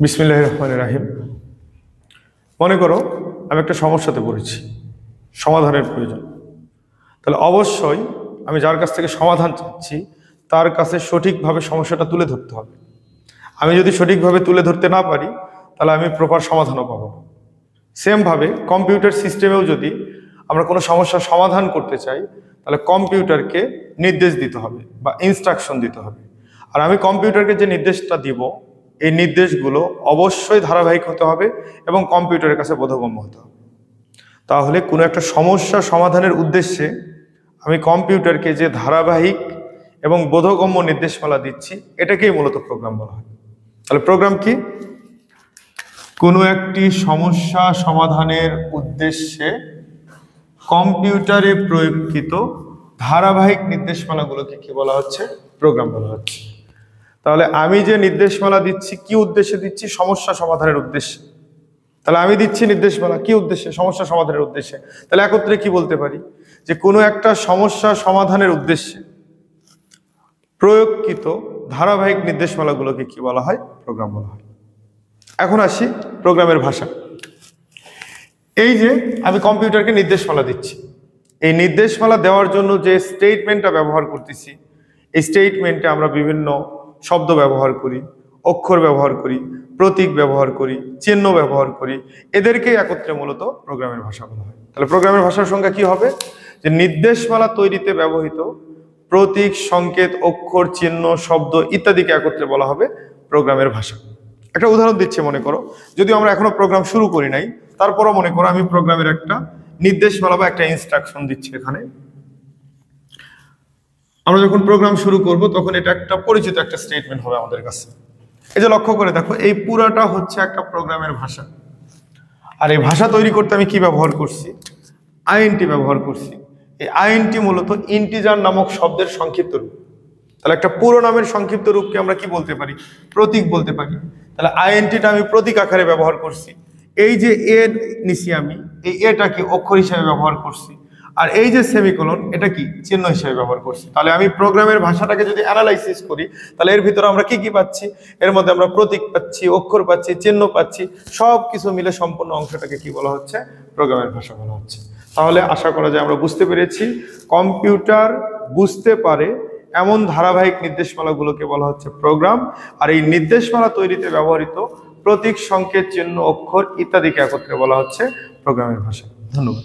বিসমিল্লাহির রহমানির রহিম। মনে করো আমি একটা সমস্যাতে পড়েছি, সমাধানের প্রয়োজন। তাহলে অবশ্যই আমি যার কাছ থেকে সমাধান চাচ্ছি তার কাছে সঠিকভাবে সমস্যাটা তুলে ধরতে হবে। আমি যদি সঠিকভাবে তুলে ধরতে না পারি তাহলে আমি প্রপার সমাধানও পাবো না। সেমভাবে কম্পিউটার সিস্টেমেও যদি আমরা কোনো সমস্যার সমাধান করতে চাই তাহলে কম্পিউটারকে নির্দেশ দিতে হবে বা ইনস্ট্রাকশন দিতে হবে। আর আমি কম্পিউটারকে যে নির্দেশটা দিব এই নির্দেশগুলো অবশ্যই ধারাবাহিক হতে হবে এবং কম্পিউটারের কাছে বোধগম্য হতে হবে। তাহলে কোনো একটা সমস্যা সমাধানের উদ্দেশ্যে আমি কম্পিউটারকে যে ধারাবাহিক এবং বোধগম্য নির্দেশমালা দিচ্ছি এটাকেই মূলত প্রোগ্রাম বলা হয়। তাহলে প্রোগ্রাম কি? কোনো একটি সমস্যা সমাধানের উদ্দেশ্যে কম্পিউটারে প্রয়োগকৃত ধারাবাহিক নির্দেশমালাগুলোকে কি বলা হচ্ছে? প্রোগ্রাম বলা হচ্ছে। তাহলে আমি যে নির্দেশমালা দিচ্ছি কি উদ্দেশ্যে দিচ্ছি? সমস্যা সমাধানের উদ্দেশ্যে। তাহলে আমি দিচ্ছি নির্দেশমালা কি উদ্দেশ্যে? সমস্যা সমাধানের উদ্দেশ্যে। তাহলে একত্রে কি বলতে পারি যে কোনো একটা সমস্যা সমাধানের উদ্দেশ্যে প্রয়োগকৃত ধারাবাহিক নির্দেশমালাগুলোকে কি বলা হয়? প্রোগ্রাম বলা হয়। এখন আসি প্রোগ্রামের ভাষা। এই যে আমি কম্পিউটারকে নির্দেশমালা দিচ্ছি, এই নির্দেশমালা দেওয়ার জন্য যে স্টেটমেন্টটা ব্যবহার করতেছি এই স্টেটমেন্টে আমরা বিভিন্ন শব্দ ব্যবহার করি, অক্ষর ব্যবহার করি, প্রতীক ব্যবহার করি, চিহ্ন ব্যবহার করি, এদেরকে একত্রে মূলত প্রোগ্রামের ভাষা বলা হয়। তাহলে প্রোগ্রামের ভাষার সংজ্ঞা কি হবে? যে নির্দেশমালা তৈরিতে ব্যবহৃত প্রতীক, সংকেত, অক্ষর, চিহ্ন, শব্দ ইত্যাদিকে একত্রে বলা হবে প্রোগ্রামের ভাষা। একটা উদাহরণ দিচ্ছি, মনে করো যদিও আমরা এখনো প্রোগ্রাম শুরু করি নাই, তারপরও মনে করো আমি প্রোগ্রামের একটা নির্দেশমালা বা একটা ইনস্ট্রাকশন দিচ্ছি। এখানে আমরা যখন প্রোগ্রাম শুরু করব তখন এটা একটা পরিচিত একটা স্টেটমেন্ট হবে আমাদের কাছে। এই যে লক্ষ্য করে দেখো, এই পুরাটা হচ্ছে একটা প্রোগ্রামের ভাষা। আর এই ভাষা তৈরি করতে আমি কি ব্যবহার করছি? আইএনটি ব্যবহার করছি। এই আইএনটি মূলত ইন্টিজার নামক শব্দের সংক্ষিপ্ত রূপ। তাহলে একটা পুরো নামের সংক্ষিপ্ত রূপকে আমরা কি বলতে পারি? প্রতীক বলতে পারি। তাহলে আইএনটিটা আমি প্রতীক আকারে ব্যবহার করছি। এই যে এ নিছি আমি, এই এটাকে অক্ষর হিসেবে ব্যবহার করছি। আর এই যে সেমিকোলন, এটা কি চিহ্ন হিসেবে ব্যবহার করছি। তাহলে আমি প্রোগ্রামের ভাষাটাকে যদি অ্যানালাইসিস করি তাহলে এর ভিতরে আমরা কি কি পাচ্ছি? এর মধ্যে আমরা প্রতীক পাচ্ছি, অক্ষর পাচ্ছি, চিহ্ন পাচ্ছি, সব কিছু মিলে সম্পূর্ণ অংশটাকে কি বলা হচ্ছে? প্রোগ্রামের ভাষা বলা হচ্ছে। তাহলে আশা করা যায় আমরা বুঝতে পেরেছি কম্পিউটার বুঝতে পারে এমন ধারাবাহিক নির্দেশমালাগুলোকে বলা হচ্ছে প্রোগ্রাম। আর এই নির্দেশমালা তৈরিতে ব্যবহৃত প্রতীক, সংকেত, চিহ্ন, অক্ষর ইত্যাদিকে একত্রে বলা হচ্ছে প্রোগ্রামের ভাষা। ধন্যবাদ।